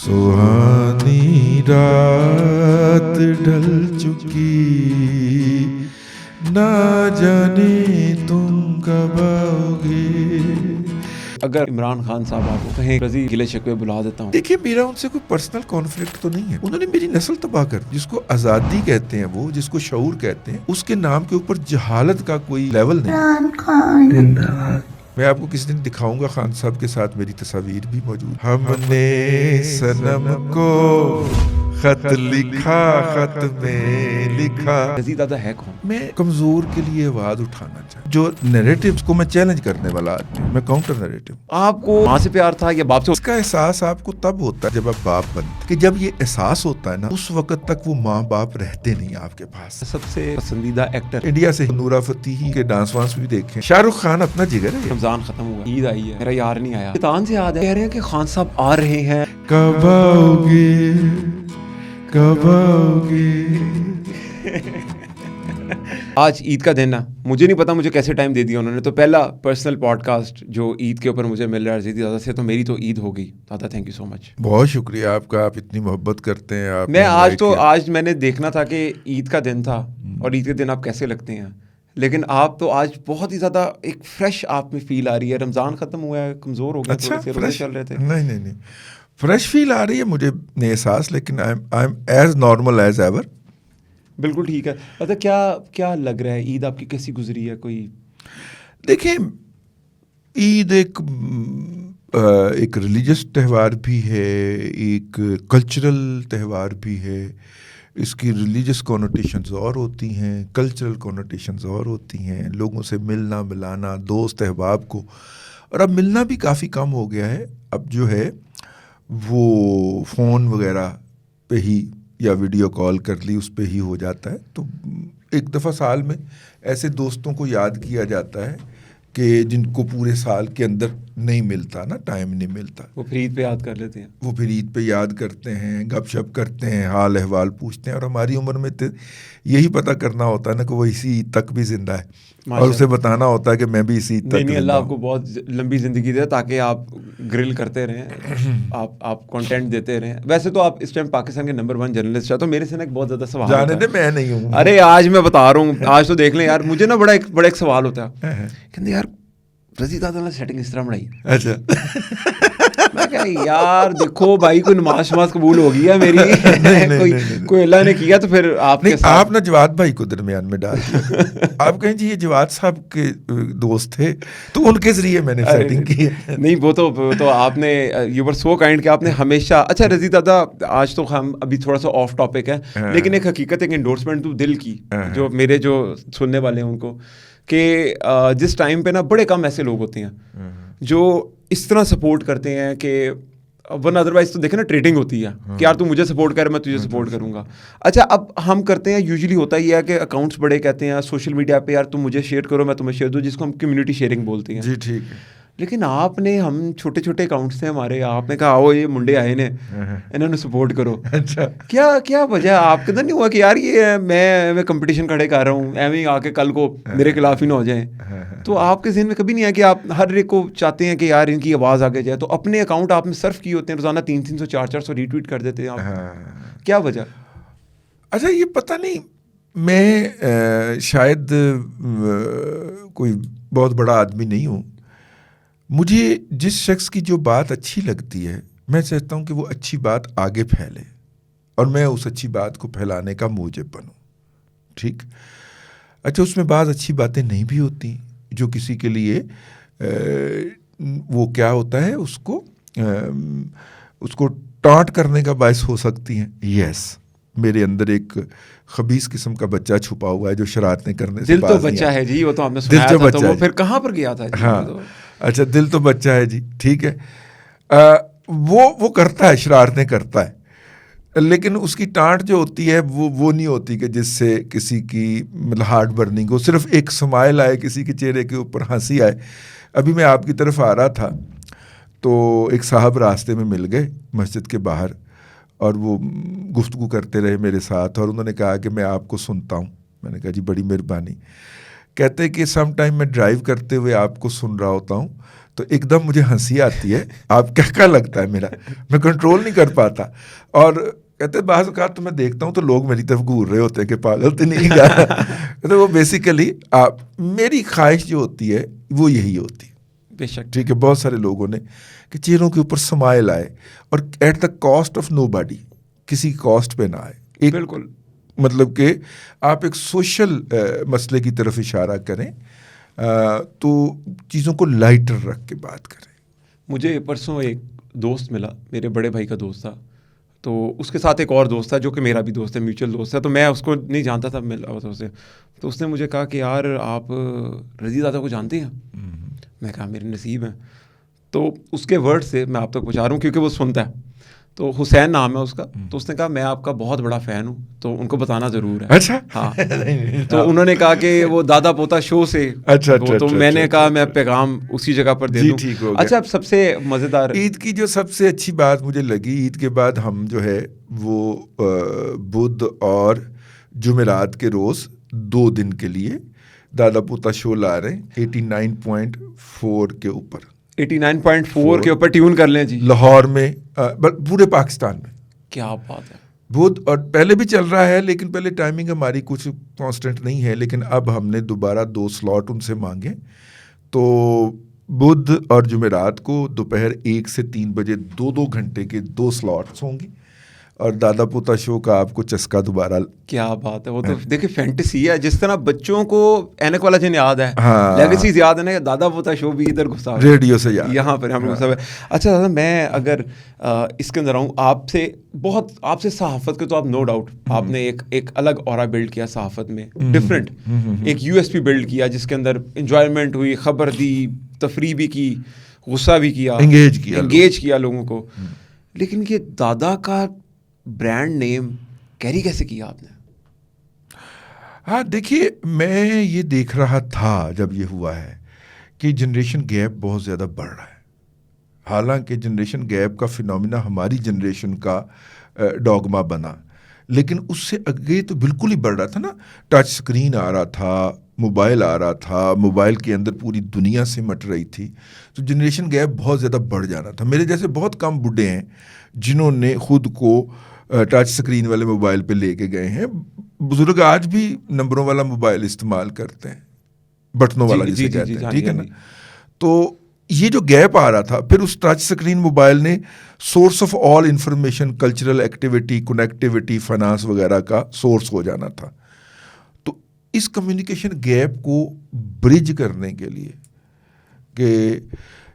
सुहानी रात ढल चुकी, ना जाने तुम कब आओगे। अगर इमरान खान साहब आपको कहें रजी गिले शिकवे बुला देता हूँ, देखिए मेरा उनसे कोई पर्सनल कॉन्फ्लिक्ट तो नहीं है। उन्होंने मेरी नस्ल तबाह कर, जिसको आजादी कहते हैं वो, जिसको शऊर कहते हैं, उसके नाम के ऊपर जहालत का कोई लेवल नहीं। मैं आपको किसी दिन दिखाऊंगा, खान साहब के साथ मेरी तस्वीर भी मौजूद। हमने सनम को खत लिखा, खत में लिखा। रजी दादा है कौन? मैं कमजोर के लिए आवाज उठाना चाहता, जो नैरेटिव्स को मैं चैलेंज करने वाला आदमी, मैं काउंटर नैरेटिव। आपको माँ से प्यार था या बाप से? इसका एहसास आपको तब होता है जब आप बाप बनते, कि जब ये एहसास होता है ना, उस वक्त तक वो माँ बाप रहते नहीं आपके पास। सबसे पसंदीदा एक्टर इंडिया से नूरा फतेही के डांस वांस भी देखे। शाहरुख खान अपना जिगर है। रमजान खत्म हुआ, ईद आई है, मेरा यार नहीं आया। शैतान से याद है, कह रहे हैं कि खान साहब आ रहे हैं। कब आओगे, कब आओगे। आज ईद का दिन है, मुझे नहीं पता मुझे कैसे टाइम दे दिया उन्होंने। तो पहला पर्सनल पॉडकास्ट जो ईद के ऊपर मुझे मिल रहा है रजी दादा से, तो मेरी तो ईद हो गई। दादा थैंक यू सो मच। बहुत शुक्रिया आपका, आप इतनी मोहब्बत करते हैं। आप मैं आज मैंने देखना था कि ईद का दिन था और ईद के दिन आप कैसे लगते हैं, लेकिन आप तो आज बहुत ही ज़्यादा एक फ्रेश आप में फील आ रही है। रमज़ान ख़त्म हुआ है, कमज़ोर हो गए, अच्छा, थोड़े से चल रहे थे। नहीं फ्रेश फील आ रही है मुझे एहसास, लेकिन I am as normal as ever. बिल्कुल ठीक है। अच्छा, क्या लग रहा है, ईद आपकी कैसी गुजरी है? कोई देखिए, ईद एक रिलीजियस त्यौहार भी है, एक कल्चरल त्यौहार भी है। इसकी रिलीजियस कॉनोटेशंस और होती हैं, कल्चरल कॉनोटेशंस और होती हैं। लोगों से मिलना मिलाना, दोस्त अहबाब को, और अब मिलना भी काफ़ी कम हो गया है। अब जो है वो फ़ोन वगैरह पे ही या वीडियो कॉल कर ली, उस पे ही हो जाता है। तो एक दफ़ा साल में ऐसे दोस्तों को याद किया जाता है कि जिनको पूरे साल के अंदर नहीं मिलता ना, टाइम नहीं मिलता, वो फिर ईद पे याद कर लेते हैं। वो फिर ईद पे याद करते हैं, गपशप करते हैं, हाल अहवाल पूछते हैं। और हमारी उम्र में तो यही पता करना होता है ना कि वो इसी ईद तक भी जिंदा है, और उसे बताना होता है कि मैं भी इसी ईद तक। नहीं, अल्लाह आपको बहुत लंबी ज़िंदगी दे ताकि आप ग्रिल करते रहें, आप कंटेंट देते रहें। वैसे तो आप इस टाइम पाकिस्तान के नंबर 1 जर्नलिस्ट है, तो मेरे से ना एक बहुत ज़्यादा सवाल जाने दे, मैं नहीं हूँ। अरे आज मैं बता रहा हूँ, आज तो देख लें यार, मुझे ना बड़ा एक सवाल होता है, कहते यार रजी दादा ने सेटिंग इस तरह बनाई। अच्छा मैं क्या यार, देखो भाई, कोई नमाज शमाज कबूल हो गई है मेरी। कोई अल्लाह ने किया तो फिर आपके साथ। आप ना जवाद भाई को दरमियान में डाल दिया। आप कहें जी ये जवाद साहब के दोस्त थे, तो उनके जरिए मैंने सेटिंग की है। नहीं, वो तो आपने, यू वर सो काइंड कि आपने हमेशा। अच्छा रजी दादा, आज तो हम अभी थोड़ा सा ऑफ टॉपिक है, लेकिन एक हकीकत, एक एंडोर्समेंट तो दिल की, जो मेरे जो सुनने वाले हैं उनको, कि जिस टाइम पे ना बड़े कम ऐसे लोग होते हैं जो इस तरह सपोर्ट करते हैं कि वन अदरवाइज तो देखे ना ट्रेडिंग होती है कि यार तू मुझे सपोर्ट कर, मैं तुझे सपोर्ट करूंगा। अच्छा, अब हम करते हैं, यूजुअली होता ही है कि अकाउंट्स बड़े कहते हैं सोशल मीडिया पे, यार तुम मुझे शेयर करो, मैं तुम्हें शेयर दूँ, जिसको हम कम्युनिटी शेयरिंग बोलते हैं। जी ठीक है। लेकिन आपने, हम छोटे छोटे अकाउंट्स थे हमारे, आपने कहा आओ ये मुंडे आए ने, इन्होंने सपोर्ट करो। अच्छा, क्या वजह आपके अंदर नहीं हुआ कि यार ये मैं कंपटीशन खड़े कर रहा हूँ, एवं आके कल को मेरे खिलाफ ही ना हो जाए? तो आपके ज़हन में कभी नहीं है कि आप हर एक को चाहते हैं कि यार इनकी आवाज़ आगे जाए, तो अपने अकाउंट आपने सर्फ किए होते हैं, रोज़ाना 300 400 रीट्वीट कर देते हैं आप, क्या वजह? अच्छा, ये पता नहीं, मैं शायद कोई बहुत बड़ा आदमी नहीं हूँ। मुझे जिस शख्स की जो बात अच्छी लगती है, मैं चाहता हूँ कि वो अच्छी बात आगे फैले, और मैं उस अच्छी बात को फैलाने का मूजिब बनूँ। ठीक। अच्छा, उसमें बात अच्छी बातें नहीं भी होती जो किसी के लिए वो क्या होता है, उसको टॉन्ट करने का बायस हो सकती हैं। यस, मेरे अंदर एक खबीस किस्म का बच्चा छुपा हुआ है जो शरारतें करने से दिल तो बच्चा है जी, वो तो आपने सुनाया था, तो वो फिर कहाँ पर गया था जी? हाँ, अच्छा, दिल तो बच्चा है जी, ठीक है। वो करता है, शरारतें करता है, लेकिन उसकी टांट जो होती है वो नहीं होती कि जिससे किसी की मतलब हार्ट बर्निंग हो, सिर्फ एक स्माइल आए, किसी के चेहरे के ऊपर हंसी आए। अभी मैं आपकी तरफ आ रहा था तो एक साहब रास्ते में मिल गए मस्जिद के बाहर, और वो गुफ्तगू करते रहे मेरे साथ, और उन्होंने कहा कि मैं आपको सुनता हूँ। मैंने कहा जी बड़ी मेहरबानी। कहते कि सम टाइम मैं ड्राइव करते हुए आपको सुन रहा होता हूँ, तो एकदम मुझे हंसी आती है, आप क्या लगता है मेरा, मैं कंट्रोल नहीं कर पाता। और कहते बाज़ औक़ात तो मैं देखता हूँ तो लोग मेरी तरफ घूर रहे होते हैं कि पागल तो नहीं गा। तो वो बेसिकली मेरी ख्वाहिश जो होती है वो यही होती है, बेशक, ठीक है, बहुत सारे लोगों ने कि चेहरों के ऊपर स्माइल आए और at the cost of nobody, किसी कॉस्ट पे ना आए। एक बिल्कुल, मतलब कि आप एक सोशल मसले की तरफ इशारा करें, तो चीज़ों को लाइटर रख के बात करें। मुझे परसों एक दोस्त मिला, मेरे बड़े भाई का दोस्त था, तो उसके साथ एक और दोस्त था जो कि मेरा भी दोस्त है, म्यूचुअल दोस्त है। तो मैं उसको नहीं जानता था, मिला उससे, तो उसने मुझे कहा कि यार आप रज़ी दादा को जानते हैं? मैं कहा मेरे नसीब हैं। तो उसके वर्ड से मैं आप तक पहुँचा रहा हूँ क्योंकि वो सुनता है। तो हुसैन नाम है उसका। तो उसने कहा मैं आपका बहुत बड़ा फ़ैन हूँ, तो उनको बताना ज़रूर है। अच्छा, हाँ। तो उन्होंने कहा कि वो दादा पोता शो से, अच्छा, तो मैंने कहा मैं पैगाम उसी जगह पर दे दूँ। ठीक हो गया। अच्छा, अब सबसे मज़ेदार ईद की जो सबसे अच्छी बात मुझे लगी, ईद के बाद हम जो है वो बुध और जुमेरात के रोज़ 2 दिन के लिए दादा पोता शो ला रहे हैं 89.4 के ऊपर, 89.4 के ऊपर ट्यून कर लें जी, लाहौर में, पूरे पाकिस्तान में। क्या बात है। बुध, और पहले भी चल रहा है लेकिन पहले टाइमिंग हमारी कुछ कांस्टेंट नहीं है, लेकिन अब हमने दोबारा 2 स्लॉट उनसे मांगे। तो बुध और जुमेरात को दोपहर 1 से 3 बजे 2-2 घंटे के 2 स्लॉट्स होंगी, और दादा पोता शो का आपको चस्का दोबारा। क्या बात है। वो तो देखिए फैंटेसी है, जिस तरह बच्चों को ऐनक वाला जिन याद है, हाँ, लेगेसीज याद है ना, दादा पोता शो भी इधर घुसा है, रेडियो से याद, यहाँ पर हम घुसा है। अच्छा दादा, मैं अगर इसके अंदर आऊँ आपसे सहाफ़त के, तो आप नो डाउट आपने एक अलग ऑरा बिल्ड किया सहाफ़त में, डिफरेंट एक यूएसपी बिल्ड किया जिसके अंदर इंजॉयमेंट हुई, खबर दी, तफरीह भी की, गुस्सा भी किया, एंगेज किया लोगों को। लेकिन ये दादा का ब्रांड नेम कैरी कैसे किया आपने? हाँ देखिए, मैं ये देख रहा था जब ये हुआ है कि जनरेशन गैप बहुत ज़्यादा बढ़ रहा है। हालांकि जनरेशन गैप का फिनोमिना हमारी जनरेशन का डॉगमा बना, लेकिन उससे आगे तो बिल्कुल ही बढ़ रहा था ना। टच स्क्रीन आ रहा था, मोबाइल आ रहा था, मोबाइल के अंदर पूरी दुनिया सिमट रही थी, तो जनरेशन गैप बहुत ज़्यादा बढ़ जाना था। मेरे जैसे बहुत कम बूढ़े हैं जिन्होंने खुद को टच स्क्रीन वाले मोबाइल पे लेके गए हैं। बुजुर्ग आज भी नंबरों वाला मोबाइल इस्तेमाल करते हैं, बटनों वाला जिसे कहते हैं, ठीक है ना। तो ये जो गैप आ रहा था, फिर उस टच स्क्रीन मोबाइल ने source of all information, cultural activity, connectivity, finance वगैरह का सोर्स हो जाना था। तो इस कम्युनिकेशन गैप को ब्रिज करने के लिए कि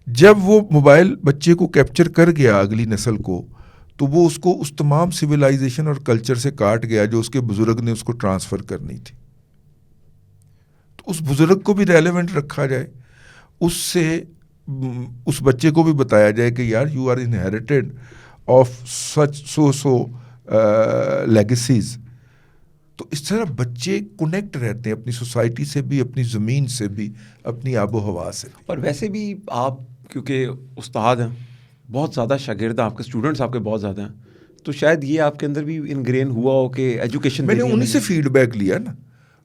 जब वो मोबाइल बच्चे को कैप्चर कर गया अगली नस्ल को, तो वो उसको उस तमाम सिविलाइजेशन और कल्चर से काट गया जो उसके बुजुर्ग ने उसको ट्रांसफ़र करनी थी। तो उस बुजुर्ग को भी रेलेवेंट रखा जाए, उससे उस बच्चे को भी बताया जाए कि यार you are inherited of such so legacies. तो इस तरह बच्चे कनेक्ट रहते हैं अपनी सोसाइटी से भी, अपनी ज़मीन से भी, अपनी आबो हवा से भी। और वैसे भी आप क्योंकि उस्ताद हैं, बहुत ज़्यादा शागिर्द हैं आपके, स्टूडेंट्स आपके बहुत ज़्यादा हैं, तो शायद ये आपके अंदर भी इनग्रेन हुआ हो कि एजुकेशन मैंने उन्हीं से फीडबैक लिया ना।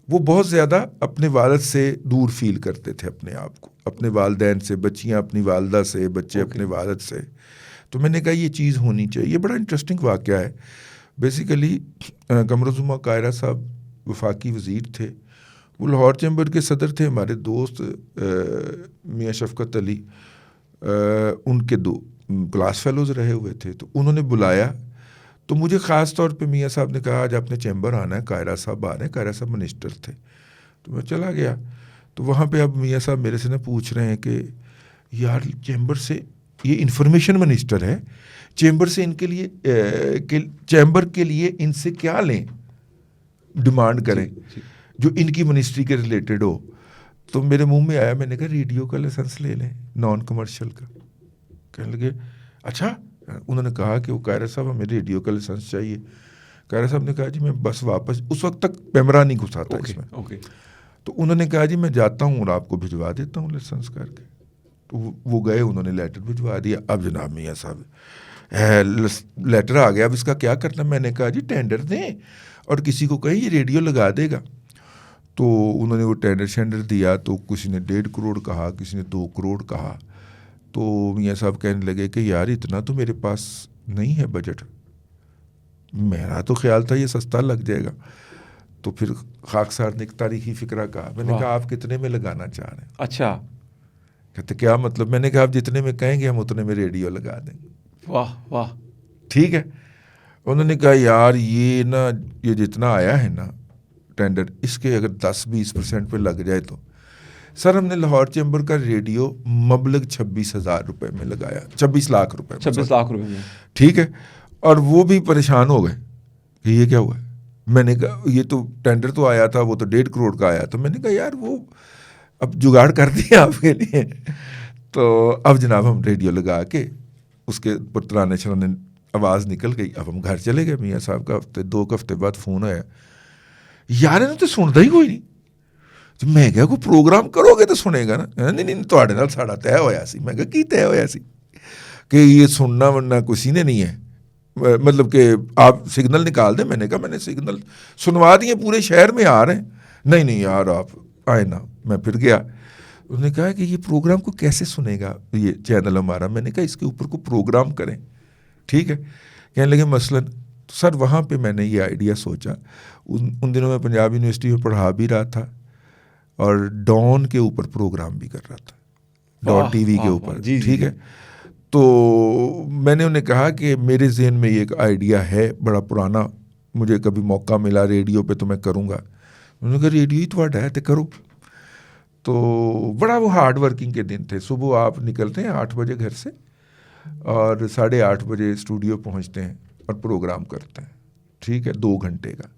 वो बहुत ज़्यादा अपने वालिद से दूर फील करते थे अपने आप को, अपने वालिदैन से, बच्चियाँ अपनी वालदा से, बच्चे अपने वालिद से। तो मैंने कहा ये चीज़ होनी चाहिए। ये बड़ा इंटरेस्टिंग वाक़या है। बेसिकली कमरुज़्ज़मा कायरा साहब वफाकी वज़ीर थे, वो लाहौर चैम्बर के सदर थे। हमारे दोस्त मियाँ शफ़क़त अली उनके 2 क्लास फेलोज़ रहे हुए थे। तो उन्होंने बुलाया, तो मुझे ख़ास तौर पे मियाँ साहब ने कहा आज आपने चैम्बर आना है, कायरा साहब आ रहे हैं। कायरा साहब मिनिस्टर थे, तो मैं चला गया। तो वहाँ पे अब मियाँ साहब मेरे से ना पूछ रहे हैं कि यार चैम्बर से, ये इंफॉर्मेशन मिनिस्टर है, चैम्बर से इनके लिए चैम्बर के लिए इनसे क्या लें, डिमांड करें जो इनकी मिनिस्ट्री के रिलेटेड हो। तो मेरे मुंह में आया, मैंने कहा रेडियो का लाइसेंस ले लें, नॉन कमर्शियल का। कहने लगे अच्छा। उन्होंने कहा कि वो कायरा साहब हमें रेडियो का लाइसेंस चाहिए। कायरा साहब ने कहा जी मैं बस वापस, उस वक्त तक कैमरा नहीं घुसा था इसमें। तो उन्होंने कहा जी मैं जाता हूँ और आपको भिजवा देता हूँ लाइसेंस करके। तो वो गए, उन्होंने लेटर भिजवा दिया। अब जनाब मियाँ साहब लेटर आ गया, अब इसका क्या करना। मैंने कहा जी टेंडर दें और किसी को कहें ये रेडियो लगा देगा। तो उन्होंने वो टेंडर दिया, तो किसी ने 1.5 करोड़ कहा, किसी ने 2 करोड़ कहा। तो मियाँ साहब कहने लगे कि यार इतना तो मेरे पास नहीं है बजट, मेरा तो ख्याल था ये सस्ता लग जाएगा। तो फिर खाकसार ने एक तारीखी फिक्रा कहा। मैंने कहा आप कितने में लगाना चाह रहे हैं? अच्छा। कहते क्या मतलब? मैंने कहा आप जितने में कहेंगे हम उतने में रेडियो लगा देंगे। वाह वाह, ठीक है। उन्होंने कहा यार ये जितना आया है ना टेंडर, इसके अगर 10-20% पे लग जाए तो। सर हमने लाहौर चैम्बर का रेडियो मबलग 26,000 रुपये में लगाया, 26 लाख रुपए, 26 लाख रुपए में। ठीक है। और वो भी परेशान हो गए कि ये क्या हुआ है। मैंने कहा ये तो टेंडर तो आया था, वो तो 1.5 करोड़ का आया। तो मैंने कहा यार वो अब जुगाड़ कर दिया आपके लिए। तो अब जनाब हम रेडियो लगा के उसके ऊपर तराने शराने आवाज़ निकल गई। अब हम घर चले गए। मियाँ साहब का 2 हफ्ते बाद फ़ोन आया, यार इन्हें तो सुनता ही कोई नहीं। तो मैं क्या कोई प्रोग्राम करोगे तो सुनेगा ना? नहीं ਤੁਹਾਡੇ ਨਾਲ साड़ा तय होया सी। मैं की तय होया सी कि ये सुनना वरना किसी ने नहीं है, मतलब कि आप सिग्नल निकाल दें। मैंने कहा मैंने सिग्नल सुनवा दिए, पूरे शहर में आ रहे हैं। नहीं यार आप आए ना। मैं फिर गया। उसने कहा कि ये प्रोग्राम को कैसे सुनेगा ये चैनल हमारा? मैंने कहा इसके ऊपर को प्रोग्राम करें, ठीक है। कहने लगे मसलन। तो सर वहाँ पे मैंने ये आइडिया सोचा। उन दिनों मैं पंजाब यूनिवर्सिटी में पढ़ा भी रहा था और डॉन के ऊपर प्रोग्राम भी कर रहा था, डॉन टीवी के ऊपर, ठीक है। तो मैंने उन्हें कहा कि मेरे जहन में ये एक आइडिया है बड़ा पुराना, मुझे कभी मौका मिला रेडियो पे तो मैं करूँगा। उन्होंने कहा रेडियो ही तो है तो करो। तो बड़ा वो हार्ड वर्किंग के दिन थे। सुबह आप निकलते हैं 8 बजे घर से और 8:30 बजे स्टूडियो पहुंचते हैं और प्रोग्राम करते हैं, ठीक है, 2 घंटे का।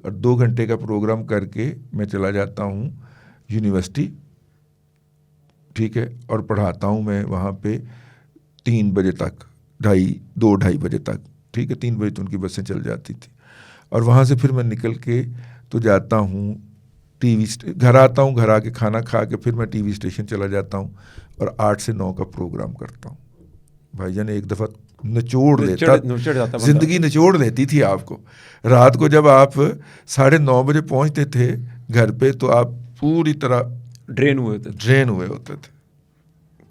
और 2 घंटे का प्रोग्राम करके मैं चला जाता हूँ यूनिवर्सिटी, ठीक है, और पढ़ाता हूँ मैं वहाँ पे 3 बजे तक, 2-2:30 बजे तक, ठीक है। 3 बजे तो उनकी बसें चल जाती थी। और वहाँ से फिर मैं निकल के तो जाता हूँ घर आता हूँ, घर आके खाना खा के फिर मैं टीवी स्टेशन चला जाता हूँ और 8 से 9 का प्रोग्राम करता हूँ। भाईजान एक दफ़ा निचोड़ लेता, जिंदगी निचोड़ लेती थी आपको। रात को जब आप 9:30 बजे पहुँचते थे घर पे तो आप पूरी तरह ड्रेन हुए होते थे।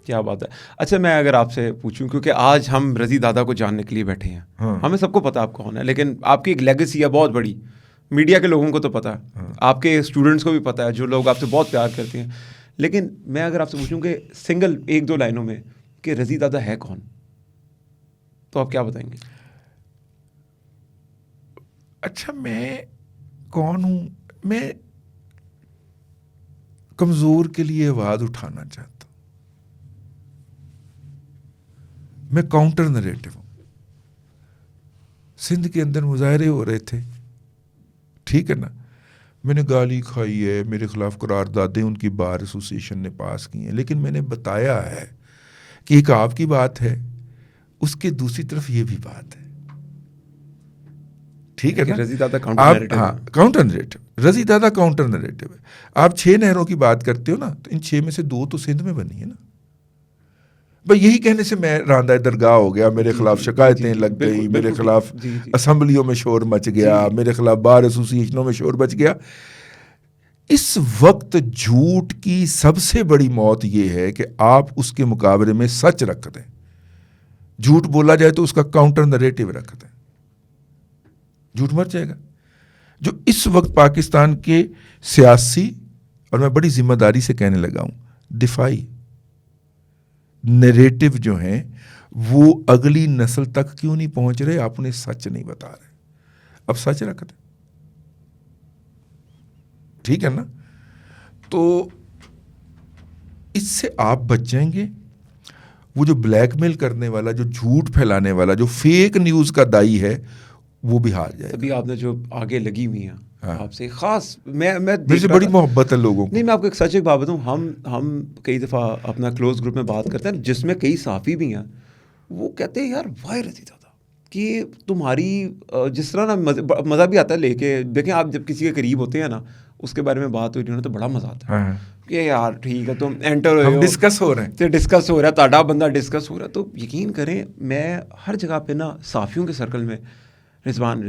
क्या बात है। अच्छा मैं अगर आपसे पूछूं, क्योंकि आज हम रज़ी दादा को जानने के लिए बैठे हैं, हाँ। हमें सबको पता आप कौन है, लेकिन आपकी एक लेगेसी है बहुत बड़ी, मीडिया के लोगों को तो पता है, हाँ। आपके स्टूडेंट्स को भी पता है, जो लोग आपसे बहुत प्यार करते हैं। लेकिन मैं अगर आपसे पूछूं कि सिंगल 1-2 लाइनों में कि रज़ी दादा है कौन, तो आप क्या बताएंगे? अच्छा मैं कौन हूँ? मैं कमज़ोर के लिए आवाज़ उठाना चाहता हूँ। मैं काउंटर नरेटिव हूँ। सिंध के अंदर मुजाहरे हो रहे थे, ठीक है ना, मैंने गाली खाई है, मेरे खिलाफ करारदादें उनकी बार एसोसिएशन ने पास की हैं, लेकिन मैंने बताया है कि एक आपकी बात है, उसके दूसरी तरफ ये भी बात है, ठीक है ना। रज़ी दादा काउंटर नरेटिव, हाँ काउंटर नरेटिव, रज़ी दादा काउंटर नरेटिव है। आप 6 नहरों की बात करते हो ना, तो इन 6 में से 2 तो सिंध में बनी है ना। भाई यही कहने से मैं रांदा दरगाह हो गया, मेरे खिलाफ शिकायतें लग गई, मेरे खिलाफ असम्बलियों में शोर मच गया, मेरे खिलाफ बार एसोसिएशनों में शोर मच गया। इस वक्त झूठ की सबसे बड़ी मौत ये है कि आप उसके मुकाबले में सच रख दें। झूठ बोला जाए तो उसका काउंटर नरेटिव रख दें, झूठ मर जाएगा। जो इस वक्त पाकिस्तान के सियासी, और मैं बड़ी जिम्मेदारी से कहने लगा हूं, दिफाई नरेटिव जो हैं वो अगली नस्ल तक क्यों नहीं पहुंच रहे? आप उन्हें सच नहीं बता रहे। अब सच रख दें, ठीक है ना। तो इससे आप बच जाएंगे। वो जो ब्लैकमेल करने वाला, जो झूठ फैलाने वाला, जो फेक न्यूज़ का दाई है, वो भी हार जाएगा। अभी आपने जो आगे लगी हुई हैं, हाँ। आपसे खास मैं मेरे से बड़ी मोहब्बत है लोगों को। नहीं, मैं आपको एक सच एक बात बताऊँ, हम कई दफ़ा अपना क्लोज ग्रुप में बात करते हैं जिसमें कई साफ़ी भी हैं, वो कहते हैं यार वाह रज़ी दादा कि तुम्हारी जिस तरह ना मज़ा भी आता है लेके, देखें आप जब किसी के करीब होते हैं ना, उसके बारे में बात हो रही है तो बड़ा मज़ा आता है। हाँ। कि यार ठीक है, तुम एंटर हो, हम डिस्कस हो रहे हैं, तो डिस्कस हो रहा है, ताड़ा बंदा डिस्कस हो रहा है। तो यकीन करें मैं हर जगह पे ना साफ़ियों के सर्कल में रिजवान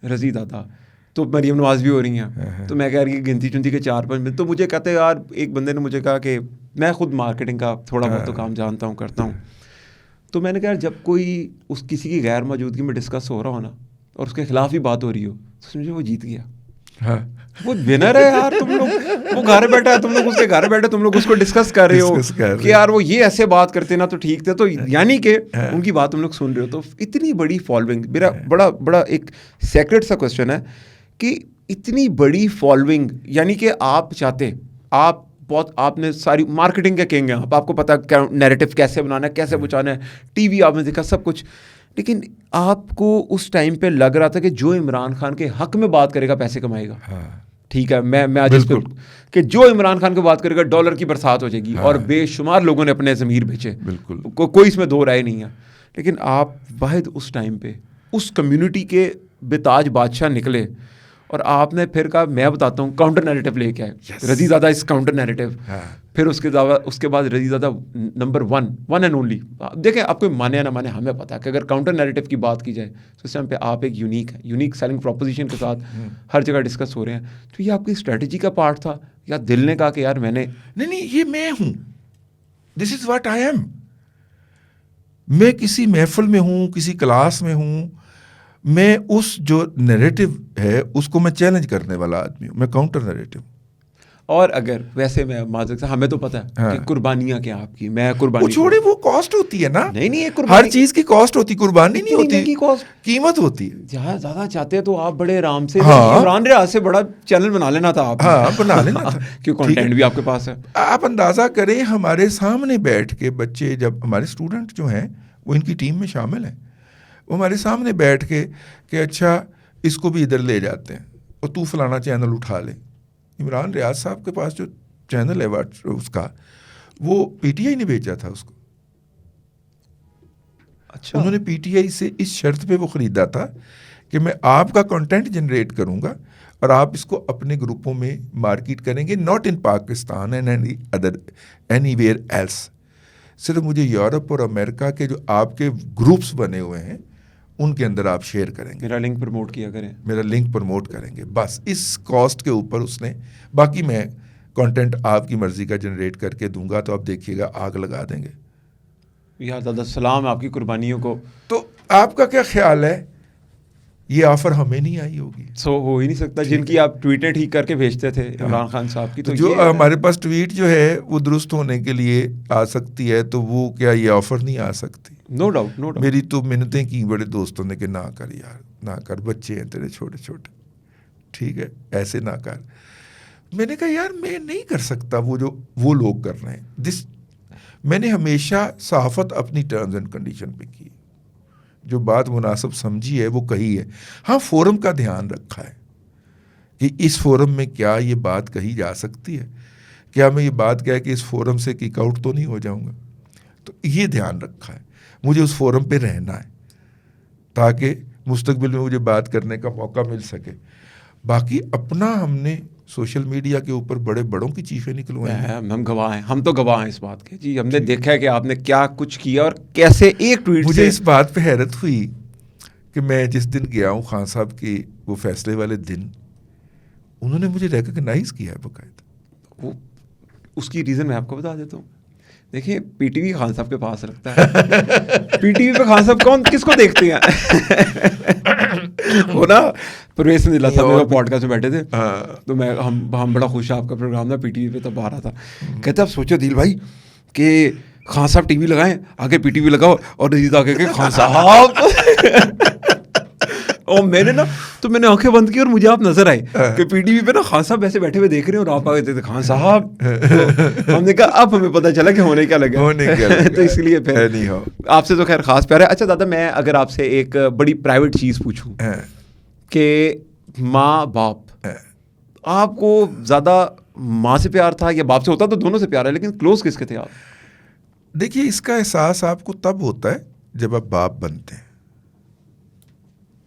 रज़ी दादा, तो मरीम नवाज भी हो रही हैं, तो मैं कह रही गिनती चुनती के 4-5 मिनट, तो मुझे कहते हैं यार, एक बंदे ने मुझे कहा कि मैं खुद मार्केटिंग का थोड़ा बहुत तो काम जानता हूँ, करता हूँ, तो मैंने कहा जब कोई किसी की गैर मौजूदगी में डिस्कस हो रहा हो ना और उसके खिलाफ ही बात हो रही हो तो समझो वो जीत गया। हाँ। वो विनर है यार, तुम लोग, वो घर बैठा है, तुम लोग उसके घर बैठे तुम लोग उसको डिस्कस कर रहे हो कि यार वो ये ऐसे बात करते ना तो ठीक थे, तो यानी कि उनकी बात तुम लोग सुन रहे हो। तो इतनी बड़ी फॉलोइंग, मेरा बड़ा बड़ा एक सेक्रेट सा क्वेश्चन है कि इतनी बड़ी फॉलोइंग, यानी कि आप चाहते, आप बहुत, आपने सारी मार्केटिंग के किंग हैं, आपको पता है नैरेटिव कैसे बनाना है, कैसे पहुंचाना है, टीवी आपने देखा सब कुछ, लेकिन आपको उस टाइम पे लग रहा था कि जो इमरान खान के हक में बात करेगा पैसे कमाएगा। ठीक है, मैं आज इस पे कि जो इमरान खान की बात करेगा डॉलर की बरसात हो जाएगी। और बेशुमार लोगों ने अपने ज़मीर बेचे, बिल्कुल, कोई इसमें दो राय नहीं है। लेकिन आप वाहिद उस टाइम पे उस कम्युनिटी के बेताज बादशाह निकले और आपने फिर कहा मैं बताता हूँ, काउंटर नैरेटिव लेके आए। रज़ीज़ादा इस काउंटर नैरेटिव, फिर उसके बाद रज़ीज़ादा नंबर वन एंड ओनली। देखें, आपको माने या ना माने, हमें पता है कि अगर काउंटर नैरेटिव की बात की जाए तो इस टाइम पे आप एक यूनिक सेलिंग प्रोपोजिशन के साथ हर जगह डिस्कस हो रहे हैं। तो ये आपकी स्ट्रेटजी का पार्ट था या दिल ने कहा कि यार मैंने नहीं, ये मैं हूँ, this is what I am. मैं किसी महफिल में हूँ, किसी क्लास में हूँ, मैं उस जो नैरेटिव है उसको मैं चैलेंज करने वाला आदमी हूँ, मैं काउंटर नैरेटिव। और अगर वैसे मैं माजक से, हमें तो पता है कि कुर्बानियां क्या आपकी, मैं कुर्बानी, वो छोड़े, वो कॉस्ट होती है ना। नहीं, हर चीज की कॉस्ट होती, कुर्बानी नहीं होती, कॉस्ट कीमत होती है। जहाँ ज्यादा चाहते हैं तो आप बड़े आराम से, इमरान रियाज से बड़ा चैनल बना लेना था आप। बना लेना था क्यों, कंटेंट भी आपके पास है। आप अंदाजा करें, हमारे सामने बैठ के बच्चे, जब हमारे स्टूडेंट जो हैं वो इनकी टीम में शामिल हैं, वो हमारे सामने बैठ के कि अच्छा इसको भी इधर ले जाते हैं और तू फलाना चैनल उठा ले। इमरान रियाज साहब के पास जो चैनल है उसका, वो पीटीआई ने बेचा था उसको। अच्छा, उन्होंने पीटीआई से इस शर्त पे वो ख़रीदा था कि मैं आपका कंटेंट जनरेट करूंगा और आप इसको अपने ग्रुपों में मार्केट करेंगे, not in Pakistan and anywhere else. सिर्फ मुझे यूरोप और अमेरिका के जो आपके ग्रुप्स बने हुए हैं उनके अंदर आप शेयर करेंगे, मेरा लिंक प्रमोट किया करें, मेरा लिंक प्रमोट करेंगे, बस इस कॉस्ट के ऊपर उसने। बाकी मैं कंटेंट आपकी मर्जी का जनरेट करके दूंगा तो आप देखिएगा आग लगा देंगे। या दादा सलाम आपकी कुर्बानियों को। तो आपका क्या ख्याल है, ये ऑफर हमें नहीं आई होगी? हो ही नहीं सकता, जिनकी आप ट्वीटें ठीक करके भेजते थे इमरान खान साहब की। तो जो हमारे पास ट्वीट जो है वो दुरुस्त होने के लिए आ सकती है, तो वो क्या ये ऑफर नहीं आ सकती? No doubt. मेरी तो मिन्नतें की बड़े दोस्तों ने कि ना कर यार, ना कर, बच्चे हैं तेरे छोटे छोटे, ठीक है ऐसे ना कर। मैंने कहा यार मैं नहीं कर सकता वो लोग कर रहे हैं। मैंने हमेशा सहाफत अपनी टर्म्स एंड कंडीशन पे की, जो बात मुनासिब समझी है वो कही है। हाँ, फोरम का ध्यान रखा है कि इस फोरम में क्या ये बात कही जा सकती है, क्या मैं ये बात कह के इस फोरम से किक आउट तो नहीं हो जाऊंगा, तो ये ध्यान रखा है। मुझे उस फोरम पे रहना है ताकि मुस्तकबिल में मुझे बात करने का मौका मिल सके। बाकी अपना हमने सोशल मीडिया के ऊपर बड़े बड़ों की चीखें निकलवाई हैं। हम गवाह हैं, हम तो गवाह हैं इस बात के जी। हमने देखा है कि आपने क्या कुछ किया और कैसे एक ट्वीट से। मुझे इस बात पे हैरत हुई कि मैं जिस दिन गया हूँ खान साहब के वो फैसले वाले दिन, उन्होंने मुझे रिकॉग्नाइज किया है बाकायदा। वो उसकी रीज़न मैं आपको बता देता हूँ। देखिए, पीटीवी खान साहब के पास रखता है। पीटीवी पे खान साहब कौन किसको देखते हैं? वो ना परवेज निला साहब मेरे पॉडकास्ट में बैठे थे, तो हम बड़ा खुश है, आपका प्रोग्राम ना पीटीवी पे तब आ रहा था। कहते आप सोचो दिल भाई कि खान साहब टीवी लगाएं, आगे पीटीवी लगाओ और रजीद आगे के खान साहब। और मैंने आंखें बंद की और मुझे आप नजर आए कि पीटीवी पे ना खान साहब वैसे बैठे हुए देख रहे हैं और आप आगे थे खान साहब। तो हमने कहा अब हमें पता चला कि होने क्या लगा। तो इसलिए फिर आपसे तो खैर खास प्यार है। अच्छा दादा, मैं अगर आपसे एक बड़ी प्राइवेट चीज़ पूछूं कि माँ बाप, आपको ज़्यादा माँ से प्यार था या बाप से? होता तो दोनों से प्यार है, लेकिन क्लोज किसके थे आप? देखिए, इसका एहसास आपको तब होता है जब आप बाप बनते हैं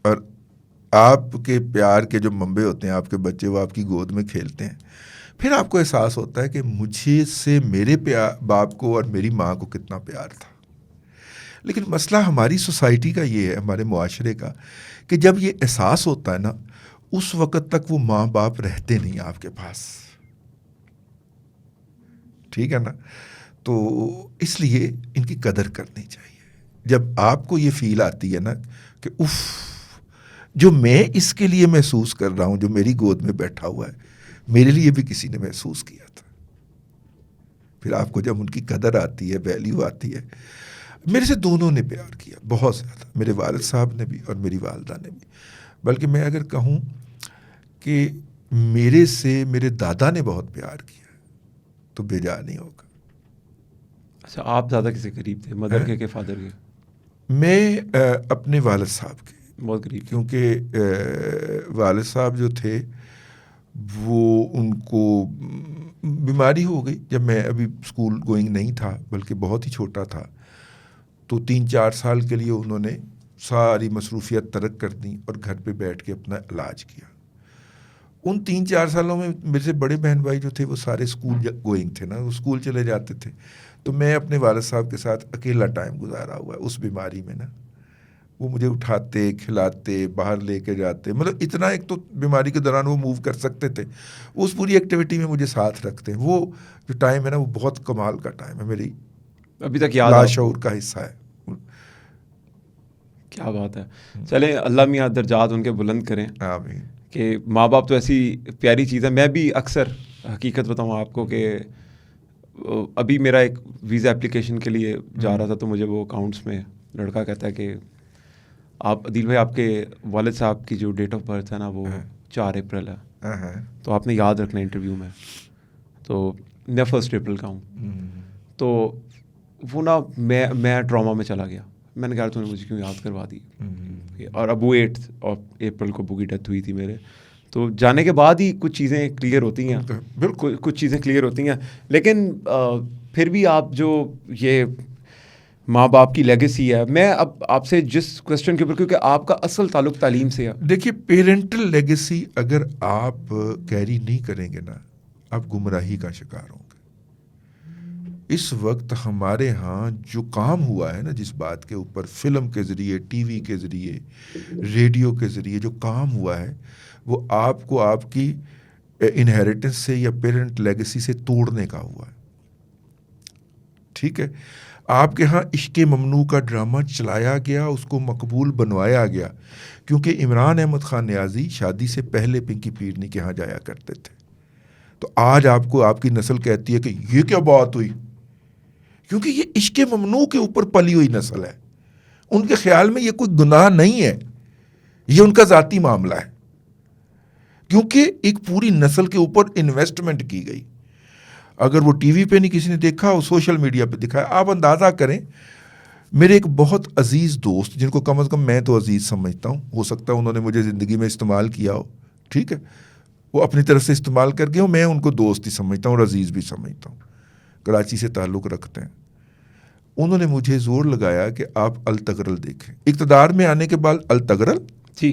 और आपके प्यार के जो मंबे होते हैं, आपके बच्चे, वो आपकी गोद में खेलते हैं। फिर आपको एहसास होता है कि मुझे से मेरे बाप को और मेरी माँ को कितना प्यार था। लेकिन मसला हमारी सोसाइटी का ये है, हमारे मुआशरे का, कि जब ये एहसास होता है ना, उस वक़्त तक वो माँ बाप रहते नहीं आपके पास। ठीक है ना। तो इसलिए इनकी कदर करनी चाहिए। जब आपको ये फील आती है ना कि उफ, जो मैं इसके लिए महसूस कर रहा हूँ, जो मेरी गोद में बैठा हुआ है, मेरे लिए भी किसी ने महसूस किया था, फिर आपको जब उनकी कदर आती है, वैल्यू आती है। मेरे से दोनों ने प्यार किया बहुत ज़्यादा, मेरे वालिद साहब ने भी और मेरी वालदा ने भी। बल्कि मैं अगर कहूँ कि मेरे से मेरे दादा ने बहुत प्यार किया तो बेजा नहीं होगा। अच्छा, आप ज़्यादा किसी करीब थे, मदर के फादर के? मैं अपने वालिद साहब के बहुत करीब, क्योंकि वालिद साहब जो थे वो, उनको बीमारी हो गई जब मैं अभी स्कूल गोइंग नहीं था, बल्कि बहुत ही छोटा था। तो 3-4 साल के लिए उन्होंने सारी मसरूफियत तरक कर दी और घर पे बैठ के अपना इलाज किया। उन 3-4 सालों में मेरे से बड़े बहन भाई जो थे वो सारे स्कूल गोइंग थे ना, वो स्कूल चले जाते थे। तो मैं अपने वालिद साहब के साथ अकेला टाइम गुजारा हुआ है उस बीमारी में ना। वो मुझे उठाते, खिलाते, बाहर लेके जाते, मतलब इतना, एक तो बीमारी के दौरान वो मूव कर सकते थे, उस पूरी एक्टिविटी में मुझे साथ रखते हैं। वो जो टाइम है ना, वो बहुत कमाल का टाइम है, मेरी अभी तक याद लाशऊर का हिस्सा है। क्या बात है। चलें, अल्लाह मियाँ दर्जात उनके बुलंद करें। आमीन। कि माँ बाप तो ऐसी प्यारी चीज़ है। मैं भी अक्सर हकीकत बताऊँ आपको कि अभी मेरा एक वीज़ा एप्लीकेशन के लिए जा रहा था, तो मुझे वो अकाउंट्स में लड़का कहता है कि आप अदील भाई, आपके वालिद साहब की जो डेट ऑफ बर्थ है ना, वो 4 अप्रैल है, तो आपने याद रखना इंटरव्यू में। तो मैं 1 अप्रैल का हूँ। तो वो ना, मैं ट्रॉमा में चला गया। मैंने कहा तूने मुझे क्यों याद करवा दी। और अब वो 8 अप्रैल को बुकी डेथ हुई थी मेरे। तो जाने के बाद ही कुछ चीज़ें क्लियर होती हैं, बिल्कुल कुछ चीज़ें क्लियर होती हैं। लेकिन फिर भी आप जो ये माँ बाप की लेगेसी है, मैं अब आपसे जिस क्वेश्चन के ऊपर, क्योंकि आपका असल ताल्लुक तालीम से है। देखिए, पेरेंटल लेगेसी अगर आप कैरी नहीं करेंगे ना, आप गुमराही का शिकार होंगे। इस वक्त हमारे यहाँ जो काम हुआ है ना, जिस बात के ऊपर फिल्म के ज़रिए, टीवी के ज़रिए, रेडियो के ज़रिए जो काम हुआ है, वो आपको आपकी इनहेरिटेंस से या पेरेंट लेगेसी से तोड़ने का हुआ है। ठीक है, आपके यहाँ इश्क़ ममनू का ड्रामा चलाया गया, उसको मकबूल बनवाया गया, क्योंकि इमरान अहमद खान नियाज़ी शादी से पहले पिंकी पीरनी के यहाँ जाया करते थे। तो आज आपको आपकी नस्ल कहती है कि ये क्या बात हुई, क्योंकि ये इश्क़ ममनू के ऊपर पली हुई नस्ल है। उनके ख्याल में ये कोई गुनाह नहीं है, ये उनका ज़ाती मामला है, क्योंकि एक पूरी नस्ल के ऊपर इन्वेस्टमेंट की गई। अगर वो टीवी पे नहीं किसी ने देखा, वो सोशल मीडिया पे दिखाया। आप अंदाज़ा करें, मेरे एक बहुत अजीज़ दोस्त, जिनको कम से कम मैं तो अजीज़ समझता हूँ, हो सकता है उन्होंने मुझे ज़िंदगी में इस्तेमाल किया हो, ठीक है, वो अपनी तरफ से इस्तेमाल कर गए हो, मैं उनको दोस्त ही समझता हूँ और अजीज़ भी समझता हूँ, कराची से ताल्लुक़ रखते हैं। उन्होंने मुझे जोर लगाया कि आप अल तगरल देखें। इक़्तिदार में आने के बाद अल तगरल जी,